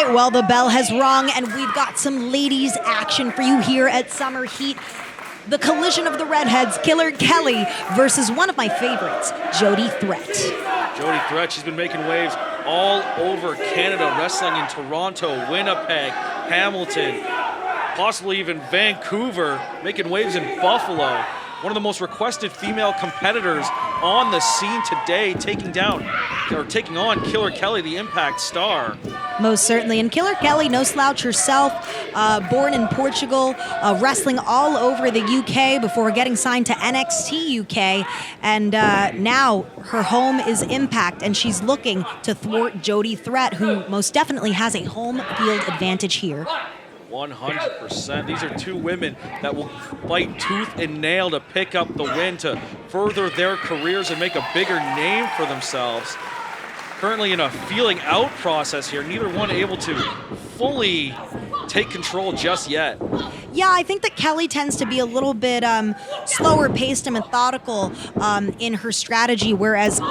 right, well, the bell has rung, and we've got some ladies' action for you here at Summer Heat. The collision of the redheads, Killer Kelly versus one of my favorites, Jody Threat. Jody Threat, she's been making waves all over Canada, wrestling in Toronto, Winnipeg, Hamilton, possibly even Vancouver, making waves in Buffalo. One of the most requested female competitors on the scene today, taking on Killer Kelly, the Impact star. Most certainly. And Killer Kelly, no slouch herself, born in Portugal, wrestling all over the UK before getting signed to NXT UK. And now her home is Impact, and she's looking to thwart Jody Threat, who most definitely has a home field advantage here. 100%. These are two women that will fight tooth and nail to pick up the win, to further their careers and make a bigger name for themselves. Currently in a feeling out process here, neither one able to fully take control just yet. Yeah, I think that Kelly tends to be a little bit slower paced and methodical in her strategy, whereas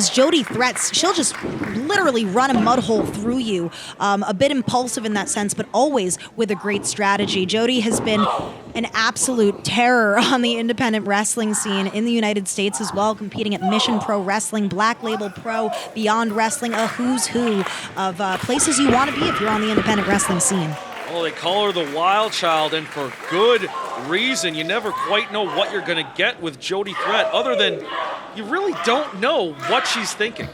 Jody Threat, she'll just literally run a mud hole through you. A bit impulsive in that sense, but always with a great strategy. Jody has been an absolute terror on the independent wrestling scene in the United States as well, competing at Mission Pro Wrestling, Black Label Pro, Beyond Wrestling, a who's who of places you want to be if you're on the independent wrestling scene. Well, they call her the Wild Child, and for good reason. You never quite know what you're going to get with Jody Threat, other than you really don't know what she's thinking.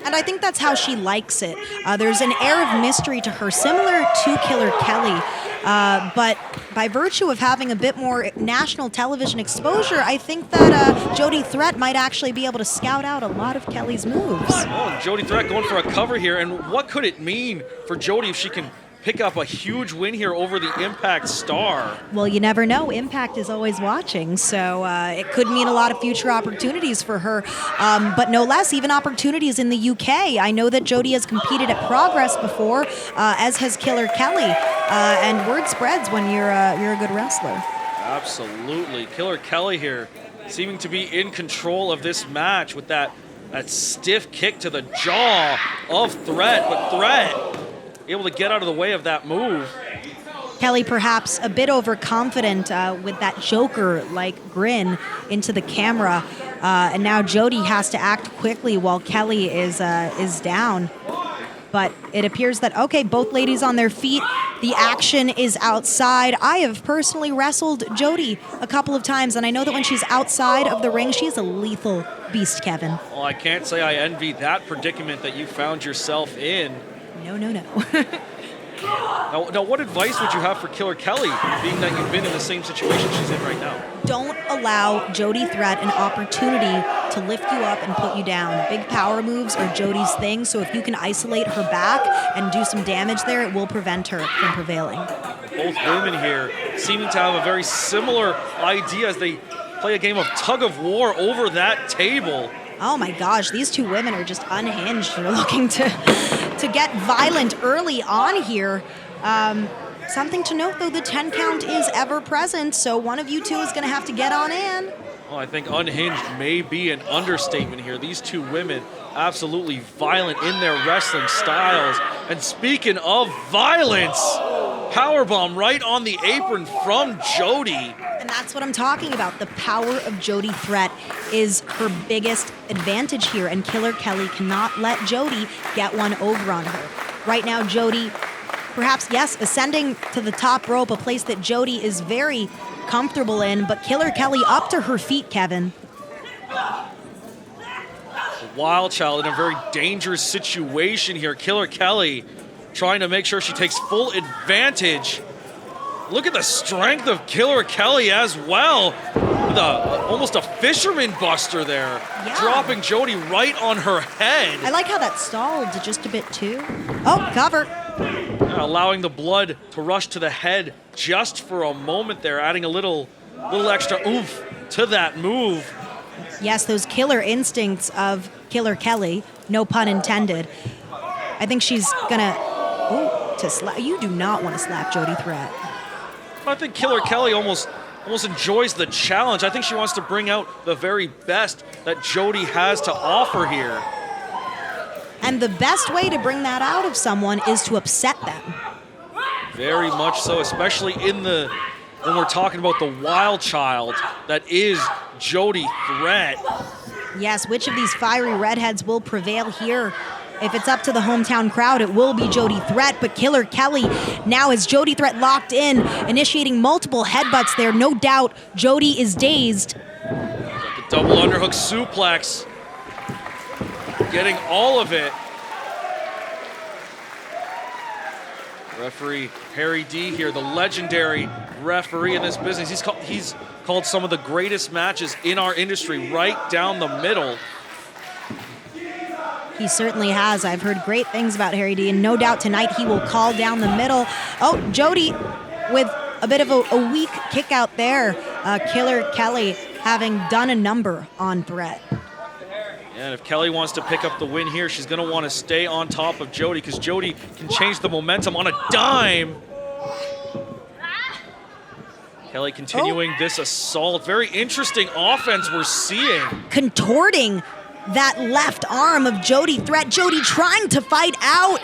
And I think that's how she likes it. There's an air of mystery to her, similar to Killer Kelly. But by virtue of having a bit more national television exposure, I think that Jody Threat might actually be able to scout out a lot of Kelly's moves. Oh, Jody Threat going for a cover here, and what could it mean for Jody if she can pick up a huge win here over the Impact star? Well, you never know. Impact is always watching, so it could mean a lot of future opportunities for her, but no less, even opportunities in the UK. I know that Jody has competed at Progress before, as has Killer Kelly, and word spreads when you're a good wrestler. Absolutely. Killer Kelly here seeming to be in control of this match with that stiff kick to the jaw of Threat, but Threat able to get out of the way of that move. Kelly perhaps a bit overconfident with that Joker-like grin into the camera, and now Jody has to act quickly while Kelly is down. But it appears that, okay, both ladies on their feet. The action is outside. I have personally wrestled Jody a couple of times, and I know that when she's outside of the ring, she's a lethal beast, Kevin. Well, I can't say I envy that predicament that you found yourself in. No. Now, what advice would you have for Killer Kelly, being that you've been in the same situation she's in right now? Don't allow Jody Threat an opportunity to lift you up and put you down. Big power moves are Jody's thing, so if you can isolate her back and do some damage there, it will prevent her from prevailing. Both women here seeming to have a very similar idea as they play a game of tug of war over that table. Oh my gosh, these two women are just unhinged. They're looking to get violent early on here. Something to note, though, the 10 count is ever present, so one of you two is going to have to get on in. Well, I think unhinged may be an understatement here. These two women absolutely violent in their wrestling styles. And speaking of violence, powerbomb right on the apron from Jody. And that's what I'm talking about. The power of Jody Threat is her biggest advantage here, and Killer Kelly cannot let Jody get one over on her. Right now, Jody, perhaps, yes, ascending to the top rope, a place that Jody is very comfortable in, but Killer Kelly up to her feet, Kevin. Wild Child in a very dangerous situation here. Killer Kelly trying to make sure she takes full advantage. Look at the strength of Killer Kelly as well. With almost a fisherman buster there. Yeah. Dropping Jody right on her head. I like how that stalled just a bit too. Oh, cover. Allowing the blood to rush to the head just for a moment there, adding a little extra oomph to that move. Yes, those killer instincts of Killer Kelly, no pun intended. I think she's gonna, to slap. You do not want to slap Jody Threat. I think Killer Kelly almost enjoys the challenge. I think she wants to bring out the very best that Jody has to offer here. And the best way to bring that out of someone is to upset them. Very much so, especially when we're talking about the wild child that is Jody Threat. Yes, which of these fiery redheads will prevail here? If it's up to the hometown crowd, it will be Jody Threat, but Killer Kelly now has Jody Threat locked in, initiating multiple headbutts there. No doubt Jody is dazed. Got the double underhook suplex. Getting all of it. Referee Harry D here, the legendary referee in this business. He's called some of the greatest matches in our industry right down the middle. He certainly has. I've heard great things about Harry D, and no doubt tonight he will call down the middle. Oh, Jody with a bit of a weak kick out there. Killer Kelly having done a number on Threat. And if Kelly wants to pick up the win here, she's going to want to stay on top of Jody because Jody can change the momentum on a dime. Kelly continuing this assault. Very interesting offense we're seeing. Contorting that left arm of Jody Threat. Jody trying to fight out.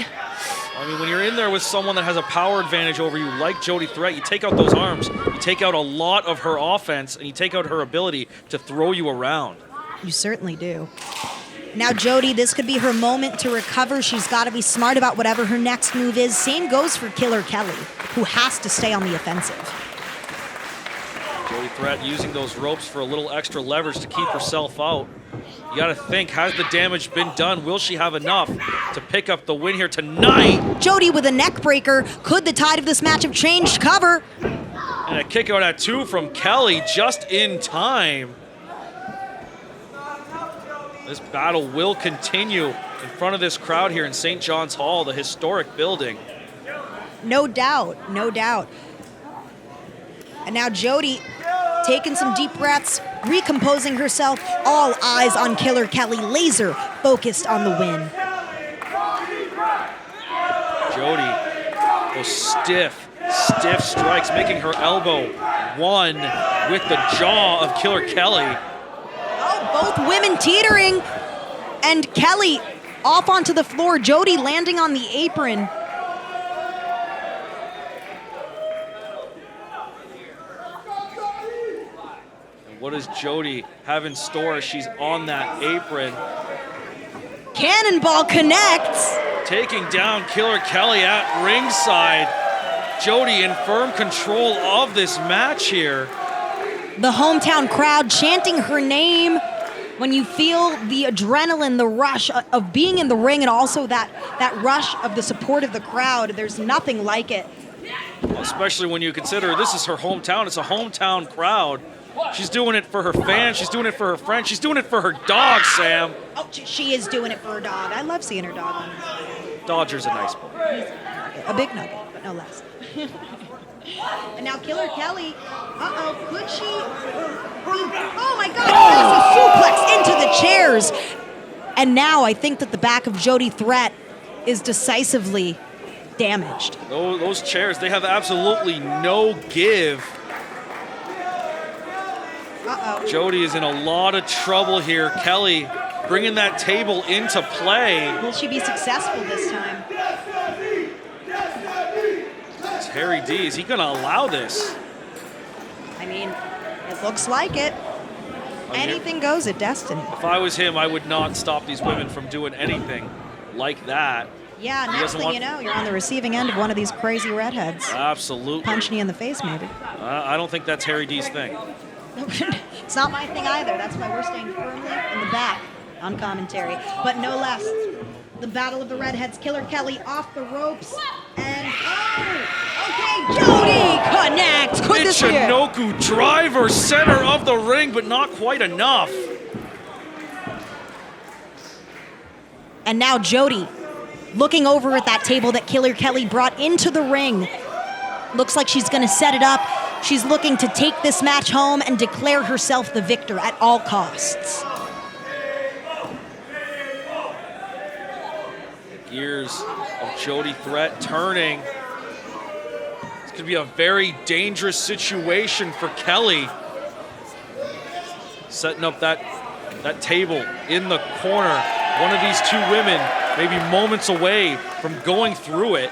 I mean, when you're in there with someone that has a power advantage over you, like Jody Threat, you take out those arms, you take out a lot of her offense, and you take out her ability to throw you around. You certainly do. Now Jody, this could be her moment to recover. She's got to be smart about whatever her next move is. Same goes for Killer Kelly, who has to stay on the offensive. Jody Threat using those ropes for a little extra leverage to keep herself out. You got to think, has the damage been done? Will she have enough to pick up the win here tonight? Jody with a neck breaker. Could the tide of this match have changed? Cover. And a kick out at 2 from Kelly just in time. This battle will continue in front of this crowd here in St. John's Hall, the historic building. No doubt, no doubt. And now Jody taking some deep breaths, recomposing herself, all eyes on Killer Kelly, laser focused on the win. Jody, those stiff strikes, making her elbow one with the jaw of Killer Kelly. Oh, both women teetering, and Kelly off onto the floor, Jody landing on the apron. What does Jody have in store as she's on that apron? Cannonball connects. Taking down Killer Kelly at ringside. Jody in firm control of this match here. The hometown crowd chanting her name. When you feel the adrenaline, the rush of being in the ring, and also that rush of the support of the crowd, there's nothing like it. Especially when you consider this is her hometown. It's a hometown crowd. She's doing it for her fans. She's doing it for her friends. She's doing it for her dog, Sam. Oh, she is doing it for her dog. I love seeing her dog on her. Dodger's a nice boy. A big nugget, but no less. And now Killer Kelly, could she? Oh my God, massive suplex into the chairs. And now I think that the back of Jody Threat is decisively damaged. Those chairs, they have absolutely no give. Jody is in a lot of trouble here. Kelly bringing that table into play. Will she be successful this time? It's Harry D. Is he going to allow this? I mean, it looks like it. Anything goes at Destiny. If I was him, I would not stop these women from doing anything like that. Yeah, next thing you know, you're on the receiving end of one of these crazy redheads. Absolutely. Punching you in the face, maybe. I don't think that's Harry D's thing. It's not my thing either. That's why we're staying firmly in the back on commentary. But no less, the battle of the redheads. Killer Kelly off the ropes. And, okay, Jody connects. Could this be it? Michinoku driver, center of the ring, but not quite enough. And now Jody looking over at that table that Killer Kelly brought into the ring. Looks like she's going to set it up. She's looking to take this match home and declare herself the victor at all costs. The gears of Jody Threat turning. This could be a very dangerous situation for Kelly. Setting up that table in the corner. One of these two women maybe moments away from going through it.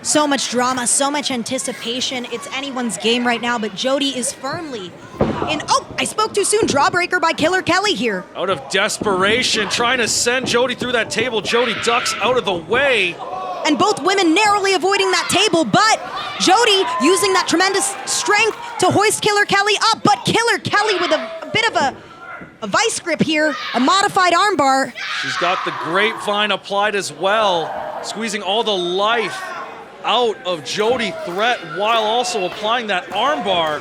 So much drama, so much anticipation. It's anyone's game right now, but Jody is firmly in. Oh, I spoke too soon. Drawbreaker by Killer Kelly here. Out of desperation, trying to send Jody through that table. Jody ducks out of the way. And both women narrowly avoiding that table, but Jody using that tremendous strength to hoist Killer Kelly up, but Killer Kelly with a bit of a vice grip here, a modified armbar. She's got the grapevine applied as well, squeezing all the life out of Jody Threat while also applying that armbar.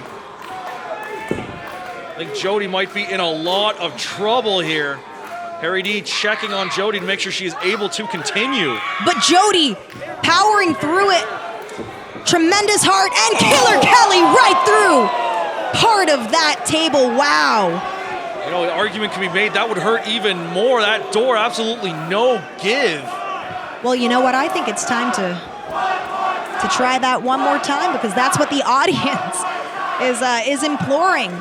I think Jody might be in a lot of trouble here. Harry D checking on Jody to make sure she is able to continue. But Jody powering through it. Tremendous heart, and Killer Kelly right through part of that table. Wow. You know, the argument can be made that would hurt even more. That door, absolutely no give. Well, you know what? I think it's time to try that one more time, because that's what the audience is imploring.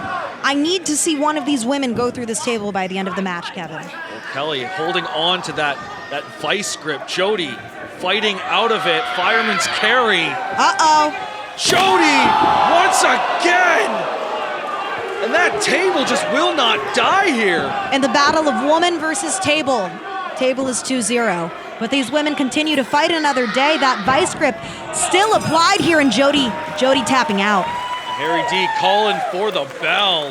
I need to see one of these women go through this table by the end of the match, Kevin. Well, Kelly holding on to that vice grip. Jody fighting out of it. Fireman's carry. Uh-oh. Jody once again. And that table just will not die here. In the battle of woman versus table. Table is 2-0. But these women continue to fight another day. That vice grip still applied here, and Jody tapping out. Harry D calling for the bell.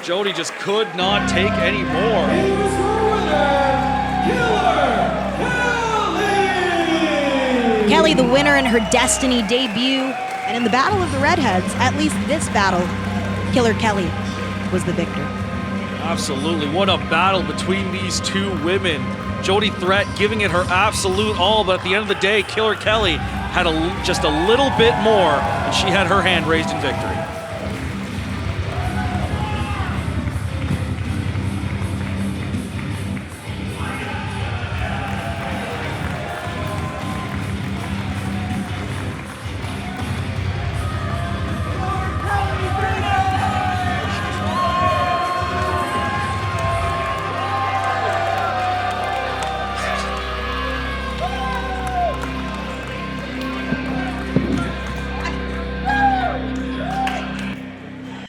Jody just could not take any more. Kelly, the winner in her Destiny debut. And in the Battle of the Redheads, at least this battle, Killer Kelly was the victor. Absolutely. What a battle between these two women. Jody Threat giving it her absolute all, but at the end of the day, Killer Kelly had just a little bit more, and she had her hand raised in victory.